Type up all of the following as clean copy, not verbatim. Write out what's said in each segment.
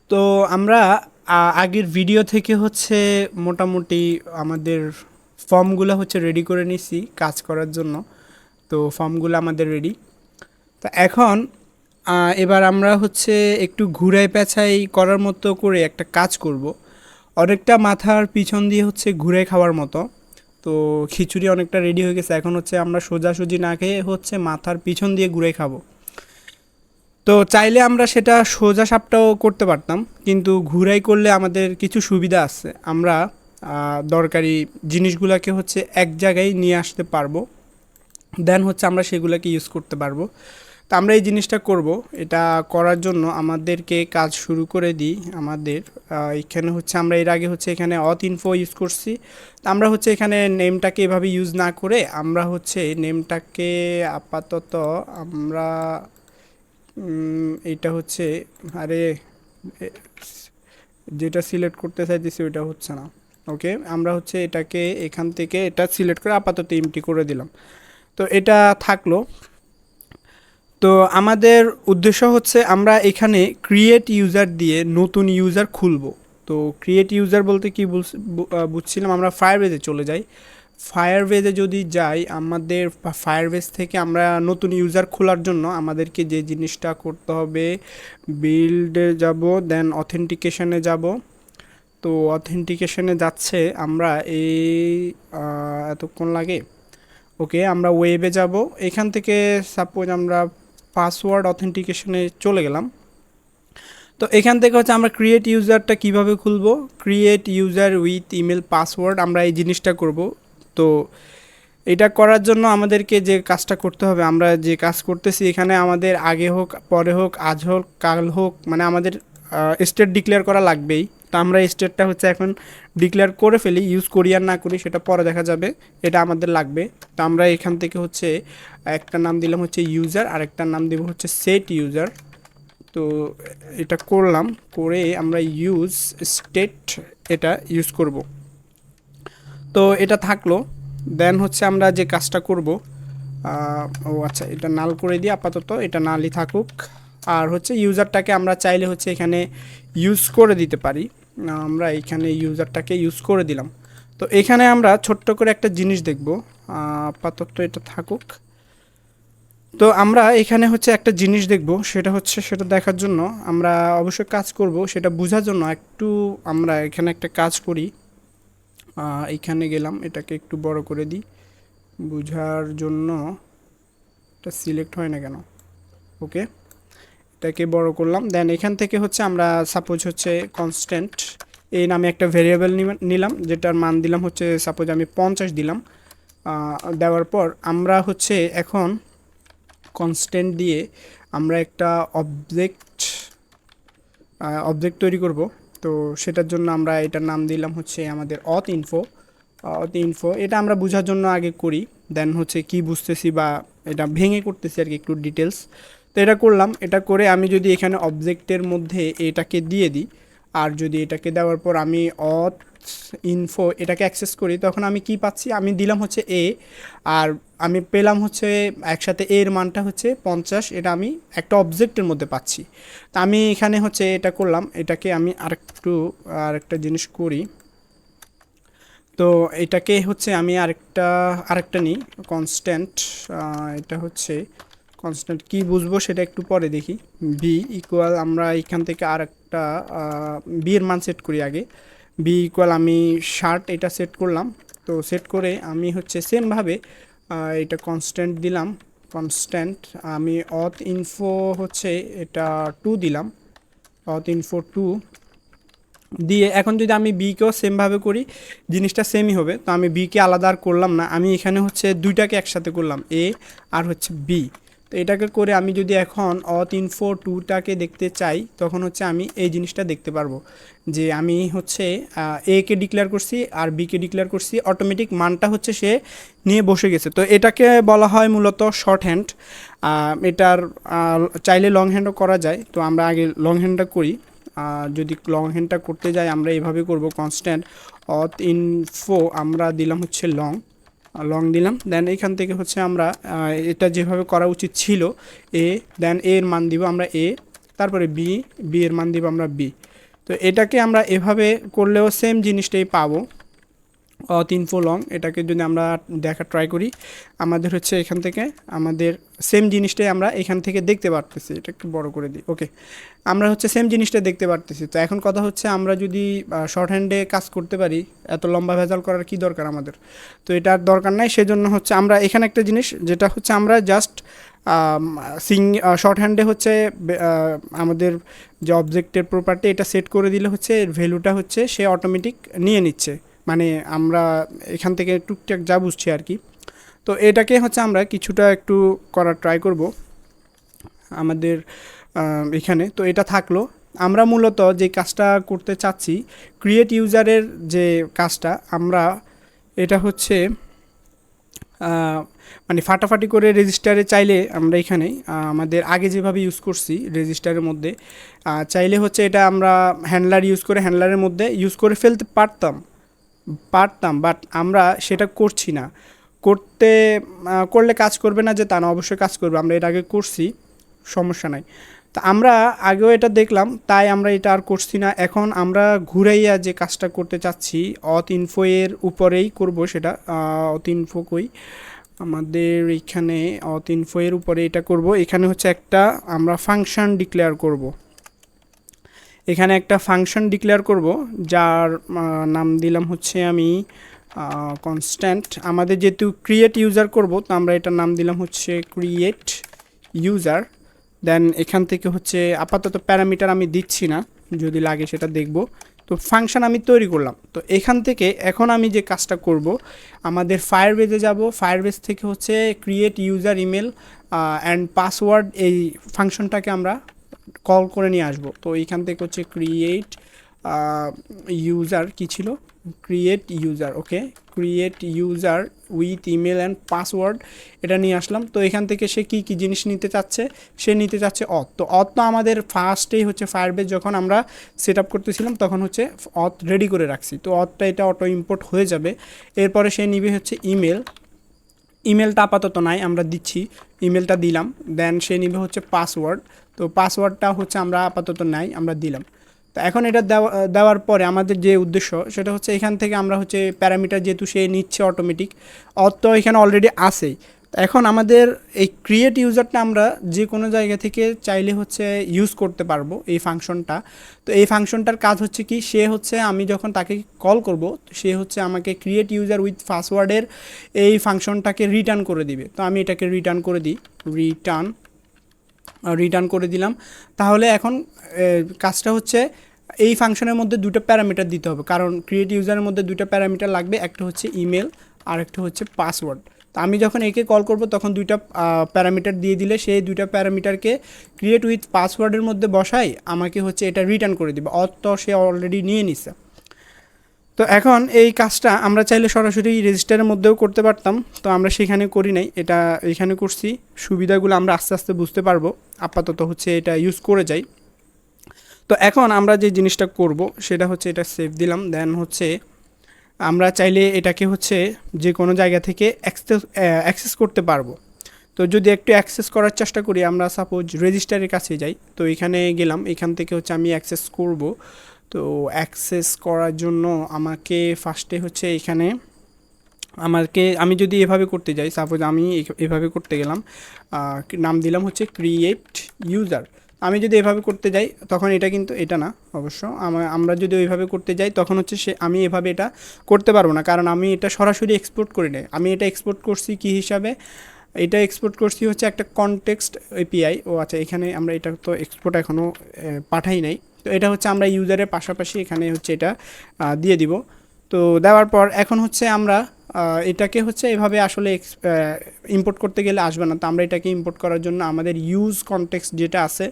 তো আমরা আগের ভিডিও থেকে হচ্ছে মোটামুটি আমাদের ফর্মগুলো হচ্ছে রেডি করে নিছি কাজ করার জন্য। তো ফর্মগুলো আমাদের রেডি। তো এখন এবার আমরা হচ্ছে একটু ঘুরাই পেঁচাই করার মতো করে একটা কাজ করব। অনেকটা মাথার পিছন দিয়ে হচ্ছে ঘুরে খাওয়ার মতো। তো খিচুড়ি অনেকটা রেডি হয়ে গেছে, এখন হচ্ছে আমরা সোজাসুজি না খেয়ে হচ্ছে মাথার পিছন দিয়ে ঘুরে খাবো। তো চাইলে আমরা সেটা সোজা সাপটাও করতে পারতাম, কিন্তু ঘুরাই করলে আমাদের কিছু সুবিধা আছে। আমরা দরকারি জিনিসগুলোকে হচ্ছে এক জায়গায় নিয়ে আসতে পারবো, দেন হচ্ছে আমরা সেগুলোকে ইউজ করতে পারবো। তো আমরা এই জিনিসটা করব। এটা করার জন্য আমাদেরকে কাজ শুরু করে দিই। আমাদের এখানে হচ্ছে আমরা এর আগে হচ্ছে এখানে অথ ইনফো ইউজ করছি। তো আমরা হচ্ছে এখানে নেমটাকে এভাবে ইউজ না করে আমরা হচ্ছে নেমটাকে আপাতত আমরা এইটা হচ্ছে, আরে এ- যেটা সিলেক্ট করতে চাইতেছি ওইটা হচ্ছে না। ওকে, আমরা হচ্ছে এটাকে এখান থেকে এটা সিলেক্ট করে আপাতত এমটি করে দিলাম। তো এটা থাকলো। তো আমাদের উদ্দেশ্য হচ্ছে আমরা এখানে ক্রিয়েট ইউজার দিয়ে নতুন ইউজার খুলব। তো ক্রিয়েট ইউজার বলতে কি বুঝছিলাম, আমরা ফায়ারবেজে চলে যাই। ফায়ারবেজে যদি যাই, আমাদের ফায়ারবেজ থেকে আমরা নতুন ইউজার খোলার জন্য আমাদেরকে যে জিনিসটা করতে হবে, বিল্ডে যাব, দেন অথেন্টিকেশনে যাব। তো অথেন্টিকেশনে যাচ্ছে আমরা এই এতক্ষণ লাগে। ওকে, আমরা ওয়েবে যাব। এখান থেকে সাপোজ আমরা পাসওয়ার্ড অথেন্টিকেশনে চলে গেলাম। তো এখান থেকে হচ্ছে আমরা ক্রিয়েট ইউজারটা কিভাবে খুলবো, create user with email password, আমরা এই জিনিসটা করব। তো এটা করার জন্য আমাদেরকে যে কাজটা করতে হবে, আমরা যে কাজ করতেছি এখানে আমাদের আগে হোক পরে হোক আজ হোক কাল হোক, মানে আমাদের স্টেট ডিক্লেয়ার করা লাগবেই। তো আমরা স্টেটটা হচ্ছে এখন ডিক্লেয়ার করে ফেলি, ইউজ করি আর না করি সেটা পরে দেখা যাবে, এটা আমাদের লাগবে। তো আমরা এখান থেকে হচ্ছে একটা নাম দিলাম হচ্ছে ইউজার, আর একটা নাম দেবো হচ্ছে সেট ইউজার। তো এটা করলাম, করে আমরা ইউজ স্টেট এটা ইউজ করব। তো এটা থাকলো। দেন হচ্ছে আমরা যে কাজটা করব, ও আচ্ছা, এটা নাল করে দিই আপাতত, এটা নালই থাকুক। আর হচ্ছে ইউজারটাকে আমরা চাইলে হচ্ছে এখানে ইউজ করে দিতে পারি। আমরা এখানে ইউজারটাকে ইউজ করে দিলাম। তো এখানে আমরা ছোট্ট করে একটা জিনিস দেখব, আপাতত এটা থাকুক। তো আমরা এখানে হচ্ছে একটা জিনিস দেখব, সেটা হচ্ছে সেটা দেখার জন্য আমরা অবশ্যই কাজ করব, সেটা বোঝার জন্য একটু আমরা এখানে একটা কাজ করি। এইখানে গেলাম, এটাকে একটু বড় করে দিই বোঝার জন্য। এটা সিলেক্ট হয় না কেন? ওকে, এটাকে বড় করলাম। দেন এখান থেকে হচ্ছে আমরা সাপোজ হচ্ছে কনস্ট্যান্ট এই নামে একটা ভেরিয়েবল নিলাম, যেটার মান দিলাম হচ্ছে সাপোজ আমি 50 দিলাম। দেওয়ার পর আমরা হচ্ছে এখন কনস্ট্যান্ট দিয়ে আমরা একটা অবজেক্ট অবজেক্ট তৈরি করব। তো সেটার জন্য আমরা এটার নাম দিলাম হচ্ছে আমাদের অথ ইনফো। অথ ইনফো এটা আমরা বোঝার জন্য আগে করি, দেন হচ্ছে কি বুঝতেছি বা এটা ভেঙে করতেছি আর কি, একটু ডিটেলস। তো এটা করলাম, এটা করে আমি যদি এখানে অবজেক্টের মধ্যে এটাকে দিয়ে দিই, আর যদি এটাকে দেওয়ার পর আমি অথ ইনফো এটাকে অ্যাক্সেস করি, তখন আমি কি পাচ্ছি, আমি দিলাম হচ্ছে এ, আর আমি পেলাম হচ্ছে একসাথে এর মানটা হচ্ছে 50, এটা আমি একটা অবজেক্টের মধ্যে পাচ্ছি। তা আমি এখানে হচ্ছে এটা করলাম, এটাকে আমি আরেকটা জিনিস করি। তো এটাকে হচ্ছে আমি আরেকটা নিই কনস্ট্যান্ট। এটা হচ্ছে কনস্ট্যান্ট কি বুঝবো সেটা একটু পরে দেখি। বি ইকুয়াল, আমরা এখান থেকে আরেকটা বি এর মান সেট করি আগে। বি ইকুয়াল আমি শার্ট এটা সেট করলাম। তো সেট করে আমি হচ্ছে সেমভাবে এটা কনস্ট্যান্ট দিলাম। কনস্ট্যান্ট আমি অথ ইনফো হচ্ছে এটা 2 দিলাম, অথ ইনফো 2 দিয়ে এখন যদি আমি বিকেও সেমভাবে করি, জিনিসটা সেমই হবে। তো আমি বিকে আলাদা আর করলাম না, আমি এখানে হচ্ছে দুইটাকে একসাথে করলাম, এ আর হচ্ছে বি। তো এটাকে করে আমি যদি এখন অথ ইনফো 2টাকে দেখতে চাই, তখন হচ্ছে আমি এই জিনিসটা দেখতে পারবো যে আমি হচ্ছে এ কে ডিক্লেয়ার করছি আর বি কে ডিক্লেয়ার করছি, অটোমেটিক মানটা হচ্ছে সে নিয়ে বসে গেছে। তো এটাকে বলা হয় মূলত শর্ট হ্যান্ড। এটার চাইলে লং হ্যান্ডও করা যায়, তো আমরা আগে লং হ্যান্ডটা করি। যদি লং হ্যান্ডটা করতে যাই আমরা এভাবে করব, কনস্ট্যান্ট অথ ইনফো আমরা দিলাম হচ্ছে লং, লং দিলাম। দেন এখান থেকে হচ্ছে আমরা এটা যেভাবে করা উচিত ছিল, এ, দেন এর মান দিব আমরা এ, তারপরে বি, বি এর মান দিব আমরা বি। তো এটাকে আমরা এভাবে করলেও সেম জিনিসটাই পাবো, অথ ইনফো লং। এটাকে যদি আমরা দেখা ট্রাই করি, আমাদের হচ্ছে এখান থেকে আমাদের সেম জিনিসটাই আমরা এখান থেকে দেখতে পারতেছি। এটা একটু বড় করে দিই, ওকে। আমরা হচ্ছে সেম জিনিসটা দেখতে পারতেছি। তো এখন কথা হচ্ছে আমরা যদি শর্ট হ্যান্ডে কাজ করতে পারি, এত লম্বা ভেজাল করার কি দরকার আমাদের? তো এটার দরকার নাই। সেজন্য হচ্ছে আমরা এখানে একটা জিনিস, যেটা হচ্ছে আমরা জাস্ট শর্ট হ্যান্ডে হচ্ছে আমাদের যে অবজেক্টের প্রপার্টি, এটা সেট করে দিলে হচ্ছে এর ভ্যালুটা হচ্ছে সে অটোমেটিক নিয়ে নিচ্ছে, মানে আমরা এখান থেকে টুকটাক যা বুঝছি আর কি। তো এটাকে হচ্ছে আমরা কিছুটা একটু করার ট্রাই করব আমাদের এখানে। তো এটা থাকলো। আমরা মূলত যে কাজটা করতে চাচ্ছি, ক্রিয়েট ইউজারের যে কাজটা, আমরা এটা হচ্ছে মানে ফাটাফাটি করে রেজিস্টারে চাইলে আমরা এখানে আমাদের আগে যেভাবে ইউজ করছি রেজিস্টারের মধ্যে, চাইলে হচ্ছে এটা আমরা হ্যান্ডলার ইউজ করে হ্যান্ডলারের মধ্যে ইউজ করে ফেলতে পারতাম, বাট আমরা সেটা করছি না। করলে কাজ করবে না যে তা না, অবশ্যই কাজ করবে। আমরা এর আগে করছি, সমস্যা নাই। তা আমরা আগেও এটা দেখলাম, তাই আমরা এটা আর করছি না। এখন আমরা ঘুরাইয়া যে কাজটা করতে চাচ্ছি, অথ ইনফো এর উপরেই করব সেটা। অথ ইনফো কই আমাদের এখানে, অথ ইনফো এর উপরে এটা করব। এখানে হচ্ছে একটা আমরা ফাংশন ডিক্লেয়ার করব। এখানে একটা ফাংশন ডিক্লেয়ার করব, যার নাম দিলাম হচ্ছে আমি কনস্ট্যান্ট। আমাদের যেহেতু ক্রিয়েট ইউজার করব, তো আমরা এটার নাম দিলাম হচ্ছে ক্রিয়েট ইউজার। দেন এখান থেকে হচ্ছে আপাতত প্যারামিটার আমি দিচ্ছি না, যদি লাগে সেটা দেখব। তো ফাংশন আমি তৈরি করলাম। তো এখান থেকে এখন আমি যে কাজটা করব, আমাদের ফায়ারবেজে যাব। ফায়ারবেজ থেকে হচ্ছে create user email and password, এই ফাংশনটাকে আমরা কল করে নিয়ে আসবো। তো এইখান থেকে হচ্ছে ক্রিয়েট ইউজার কি ছিল, create user, okay, create user with email and password, এটা নিয়ে আসলাম। তো এখান থেকে সে কি কি জিনিস নিতে চাচ্ছে, সে নিতে চাচ্ছে অথ। তো অথ তো আমাদের ফার্স্টেই হচ্ছে ফায়ারবেজ যখন আমরা সেট আপ করতেছিলাম তখন হচ্ছে অথ রেডি করে রাখছি। তো অথটা এটা অটো ইম্পোর্ট হয়ে যাবে। এরপরে সে নিবে হচ্ছে ইমেলটা আপাতত নাই, আমরা দিচ্ছি, ইমেলটা দিলাম। দেন সে নিবে হচ্ছে পাসওয়ার্ড। তো পাসওয়ার্ডটা হচ্ছে আমরা আপাতত নাই, আমরা দিলাম। তো এখন এটা দেওয়ার পরে আমাদের যে উদ্দেশ্য সেটা হচ্ছে এখান থেকে আমরা হচ্ছে প্যারামিটার যেহেতু সে নিচ্ছে অটোমেটিক, অত এখানে অলরেডি আসেই। এখন আমাদের এই ক্রিয়েট ইউজারটা আমরা যে কোনো জায়গা থেকে চাইলে হচ্ছে ইউজ করতে পারবো এই ফাংশনটা। তো এই ফাংশনটার কাজ হচ্ছে কি, সে হচ্ছে আমি যখন তাকে কল করব, সে হচ্ছে আমাকে ক্রিয়েট ইউজার উইথ পাসওয়ার্ডের এই ফাংশনটাকে রিটার্ন করে দিবে। তো আমি এটাকে রিটার্ন করে দিই, রিটার্ন করে দিলাম। তাহলে এখন কাজটা হচ্ছে এই ফাংশনের মধ্যে দুটো প্যারামিটার দিতে হবে, কারণ ক্রিয়েট ইউজারের মধ্যে দুটো প্যারামিটার লাগবে, একটা হচ্ছে ইমেল আর একটা হচ্ছে পাসওয়ার্ড। তো আমি যখন একে কল করব তখন দুইটা প্যারামিটার দিয়ে দিলে সেই দুইটা প্যারামিটারকে ক্রিয়েট উইথ পাসওয়ার্ডের মধ্যে বসাই আমাকে হচ্ছে এটা রিটার্ন করে দিবে। অত সে অলরেডি নিয়ে নিছে। তো এখন এই কাজটা আমরা চাইলে সরাসরি রেজিস্টারের মধ্যেও করতে পারতাম, তো আমরা সেখানে করি নাই, এটা এখানে করছি। সুবিধাগুলো আমরা আস্তে আস্তে বুঝতে পারবো, আপাতত হচ্ছে এটা ইউজ করে যাই। তো এখন আমরা যে জিনিসটা করব সেটা হচ্ছে এটা সেভ দিলাম। দেন হচ্ছে আমরা চাইলে এটাকে হচ্ছে যে কোনো জায়গা থেকে অ্যাক্সেস করতে পারবো। তো যদি একটু অ্যাক্সেস করার চেষ্টা করি, আমরা সাপোজ রেজিস্টারের কাছে যাই, তো এখানে গেলাম, এখান থেকে হচ্ছে আমি অ্যাক্সেস করব। তো অ্যাক্সেস করার জন্য আমাকে ফার্স্টে হচ্ছে এখানে আমি যদি এভাবে করতে যাই, সাপোজ আমি এভাবে করতে গেলাম, নাম দিলাম হচ্ছে ক্রিয়েট ইউজার। আমি যদি এভাবে করতে যাই তখন এটা কিন্তু এটা না, অবশ্য আমরা যদি ওইভাবে করতে যাই তখন হচ্ছে আমি এভাবে এটা করতে পারবো না, কারণ আমি এটা সরাসরি এক্সপোর্ট করি নাই। আমি এটা এক্সপোর্ট করছি কি হিসাবে, এটা এক্সপোর্ট করছি হচ্ছে একটা কনটেক্সট এপিআই। ও আচ্ছা, এখানে আমরা এটা তো এক্সপোর্ট এখনও পাঠাই নাই। তো এটা হচ্ছে আমরা ইউজারের পাশাপাশি এখানে হচ্ছে এটা দিয়ে দিব। তো দেওয়ার পর এখন হচ্ছে আমরা এটাকে হচ্ছে এভাবে আসলে ইম্পোর্ট করতে গেলে আসবে না। তো আমরা এটাকে ইম্পোর্ট করার জন্য আমাদের ইউজ কনটেক্সট যেটা আছে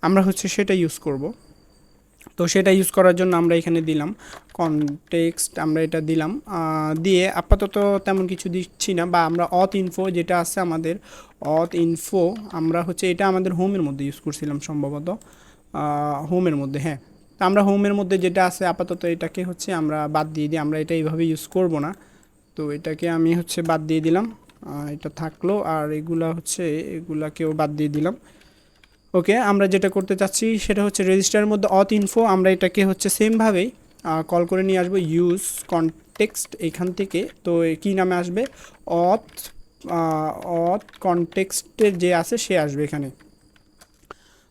আমরা হচ্ছে সেটা ইউজ করব। তো সেটা ইউজ করার জন্য আমরা এখানে দিলাম কনটেক্সট, আমরা এটা দিলাম। দিয়ে আপাতত তেমন কিছু দিচ্ছি না, বা আমরা অথ ইনফো যেটা আছে আমাদের অথ ইনফো, আমরা হচ্ছে এটা আমাদের হোমের মধ্যে ইউজ করছিলাম সম্ভবত, হোমের মধ্যে, হ্যাঁ। তো আমরা হোমের মধ্যে যেটা আছে আপাতত এটাকে হচ্ছে আমরা বাদ দিয়ে দিই, আমরা এটা এইভাবে ইউজ করব না। তো এটাকে আমি হচ্ছে বাদ দিয়ে দিলাম, এটা থাকলো। আর এগুলাকেও বাদ দিয়ে দিলাম। ওকে, আমরা যেটা করতে চাচ্ছি সেটা হচ্ছে রেজিস্টারের মধ্যে অথ ইনফো, আমরা এটাকে হচ্ছে সেমভাবেই কল করে নিয়ে আসবো ইউজ কনটেক্সট এখান থেকে। তো কী নামে আসবে, অথ অথ কনটেক্সটের যে আছে সে আসবে এখানে।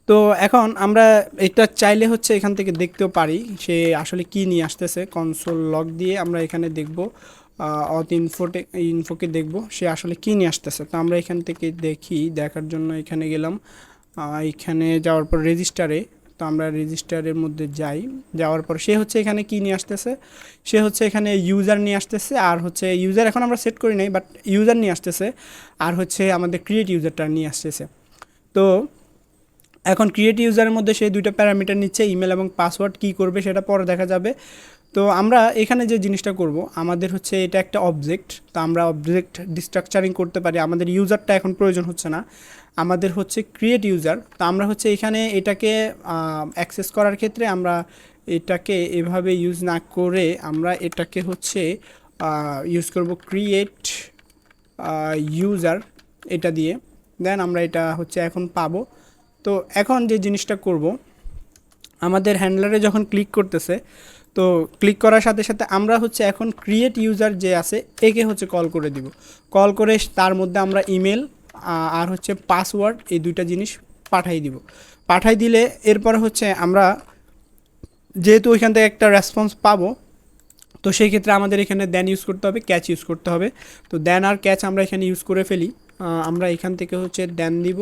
তো এখন আমরা এটা চাইলে হচ্ছে এখান থেকে দেখতেও পারি সে আসলে কি নিয়ে আসতেছে। কনসোল লগ দিয়ে আমরা এখানে দেখব, অথ ইনফোকে দেখব সে আসলে কি নিয়ে আসতেছে। তো আমরা এখান থেকে দেখি, দেখার জন্য এখানে গেলাম, এখানে যাওয়ার পর রেজিস্টারে, তো আমরা রেজিস্টারের মধ্যে যাই, যাওয়ার পর সে হচ্ছে এখানে কি নিয়ে আসতেছে, সে হচ্ছে এখানে ইউজার নিয়ে আসতেছে, আর হচ্ছে ইউজার এখন আমরা সেট করি নাই বাট ইউজার নিয়ে আসতেছে, আর হচ্ছে আমাদের ক্রিয়েট ইউজারটা নিয়ে আসতেছে। তো এখন ক্রিয়েট ইউজারের মধ্যে সে দুইটা প্যারামিটার নিচ্ছে, ইমেল এবং পাসওয়ার্ড কী করবে সেটা পরে দেখা যাবে। তো আমরা এখানে যে জিনিসটা করব, আমাদের হচ্ছে এটা একটা অবজেক্ট, তো আমরা অবজেক্ট ডিস্ট্রাকচারিং করতে পারি। আমাদের ইউজারটা এখন প্রয়োজন হচ্ছে না, আমাদের হচ্ছে ক্রিয়েট ইউজার। তো আমরা হচ্ছে এখানে এটাকে অ্যাক্সেস করার ক্ষেত্রে আমরা এটাকে এভাবে ইউজ না করে আমরা এটাকে হচ্ছে ইউজ করব ক্রিয়েট ইউজার এটা দিয়ে, দেন আমরা এটা হচ্ছে এখন পাবো। তো এখন যে জিনিসটা করব, আমাদের হ্যান্ডলারে যখন ক্লিক করতেছে, তো ক্লিক করার সাথে সাথে আমরা হচ্ছে এখন ক্রিয়েট ইউজার যে আছে একে হচ্ছে কল করে দিব। কল করে তার মধ্যে আমরা ইমেল আর হচ্ছে পাসওয়ার্ড এই দুইটা জিনিস পাঠাই দিব। পাঠাই দিলে এরপর হচ্ছে আমরা যেহেতু ওইখান থেকে একটা রেসপন্স পাবো, তো সেই ক্ষেত্রে আমাদের এখানে দেন ইউজ করতে হবে, ক্যাচ ইউজ করতে হবে। তো দেন আর ক্যাচ আমরা এখানে ইউজ করে ফেলি। আমরা এখান থেকে হচ্ছে দেন দিব,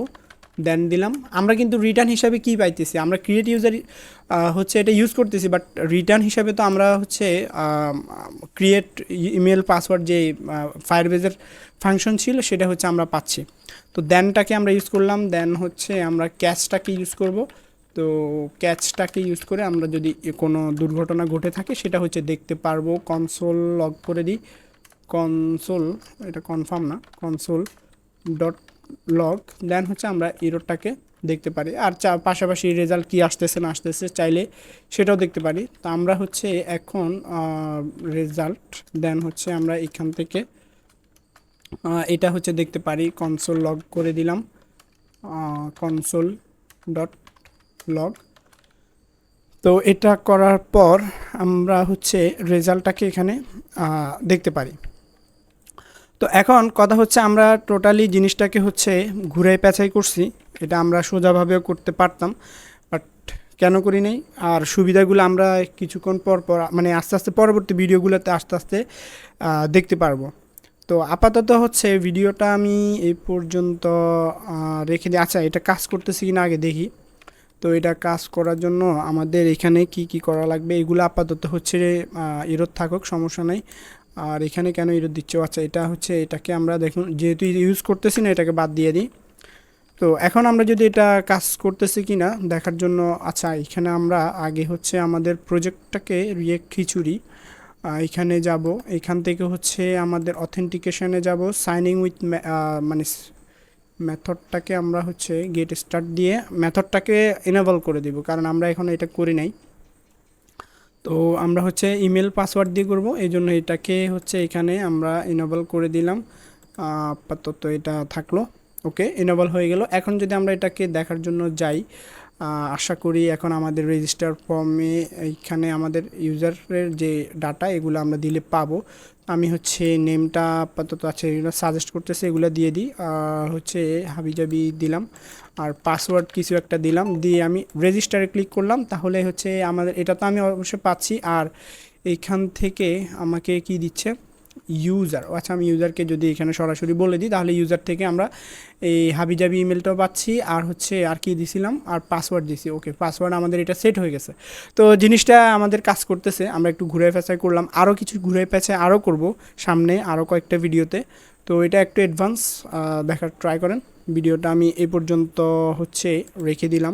দেন দিলাম। আমরা কিন্তু রিটার্ন হিসাবে কি পাইতেছি, আমরা ক্রিয়েট ইউজার হচ্ছে এটা ইউজ করতেছি, বাট রিটার্ন হিসাবে তো আমরা হচ্ছে ক্রিয়েট ইমেল পাসওয়ার্ড যে ফায়ারবেজের ফাংশন ছিল সেটা হচ্ছে আমরা পাচ্ছি। তো দেনটাকে আমরা ইউজ করলাম, দেন হচ্ছে আমরা ক্যাচটাকে ইউজ করব। তো ক্যাচটাকে ইউজ করে আমরা যদি কোনো দুর্ঘটনা ঘটে থাকে সেটা হচ্ছে দেখতে পারবো। কনসোল লগ করে দিই, কনসোল, এটা কনফার্ম না, কনসোল ডট লগ, দেন হচ্ছে আমরা এররটাকে দেখতে পারি। আর পাশাপাশি রেজাল্ট কি আসতেছে না আসতেছে চাইলে সেটাও দেখতে পারি। তো আমরা হচ্ছে এখন রেজাল্ট, দেন হচ্ছে আমরা এখান থেকে এটা হচ্ছে দেখতে পারি। কনসোল লগ করে দিলাম, কনসোল ডট লগ। তো এটা করার পর আমরা হচ্ছে রেজাল্টটাকে এখানে দেখতে পারি। তো এখন কথা হচ্ছে আমরা টোটালি জিনিসটাকে হচ্ছে ঘুরাই পেঁচাই করছি, এটা আমরা সোজাভাবেও করতে পারতাম বাট কেন করি নাই। আর সুবিধাগুলো আমরা কিছুক্ষণ পর পর মানে আস্তে আস্তে পরবর্তী ভিডিওগুলোতে আস্তে আস্তে দেখতে পারবো। তো আপাতত হচ্ছে ভিডিওটা আমি এই পর্যন্ত রেখে দিই। আচ্ছা, এটা কাজ করতেছি কিনা আগে দেখি। তো এটা কাজ করার জন্য আমাদের এখানে কি কি করা লাগবে, এগুলো আপাতত হচ্ছে এরর থাকুক, সমস্যা নাই। আর এখানে কেন এরর দিচ্ছে, আচ্ছা এটা হচ্ছে, এটাকে আমরা দেখুন যেহেতু ইউজ করতেছি না এটাকে বাদ দিয়ে দিই। তো এখন আমরা যদি এটা কাজ করতেছি কি না দেখার জন্য, আচ্ছা এখানে আমরা আগে হচ্ছে আমাদের প্রজেক্টটাকে রিয়েক্ট খিচুড়ি এখানে যাব, এখান থেকে হচ্ছে আমাদের অথেন্টিকেশনে যাব, সাইনিং উইথ মানে মেথডটাকে আমরা হচ্ছে গেট স্টার্ট দিয়ে মেথডটাকে এনেবল করে দিব, কারণ আমরা এখন এটা করি নাই। তো আমরা হচ্ছে ইমেল পাসওয়ার্ড দিয়ে করব, এই জন্য এটাকে হচ্ছে এখানে আমরা এনেবল করে দিলাম। আপাতত এটা থাকলো, ওকে এনেবল হয়ে গেল। এখন যদি আমরা এটাকে দেখার জন্য যাই, আশা করি এখন আমাদের রেজিস্টার ফর্মে এইখানে আমাদের ইউজারের যে ডাটা এগুলো আমরা দিলে পাবো। আমি হচ্ছে নেমটা আপাতত আছে এগুলো সাজেস্ট করতেছে, এগুলো দিয়ে দিই। হচ্ছে হাবিজাবি দিলাম আর পাসওয়ার্ড কিছু একটা দিলাম, দিয়ে আমি রেজিস্টারে ক্লিক করলাম। তাহলে হচ্ছে আমাদের এটা তো আমি অবশ্যই পাচ্ছি। আর এইখান থেকে আমাকে কি দিচ্ছে ইউজার, আচ্ছা আমি ইউজারকে যদি এখানে সরাসরি বলে দিই তাহলে ইউজার থেকে আমরা এই হাবিজাবি ইমেলটাও পাচ্ছি, আর হচ্ছে আর কি দিছিলাম, আর পাসওয়ার্ড দিছি। ওকে, পাসওয়ার্ড আমাদের এটা সেট হয়ে গেছে। তো জিনিসটা আমাদের কাজ করতেছে, আমরা একটু ঘুরে পেঁচাই করলাম, আরও কিছু ঘুরে পেঁচাই আরও করব সামনে আরও কয়েকটা ভিডিওতে। তো এটা একটু অ্যাডভান্স দেখার ট্রাই করেন। ভিডিওটা আমি এই পর্যন্ত হচ্ছে রেখে দিলাম।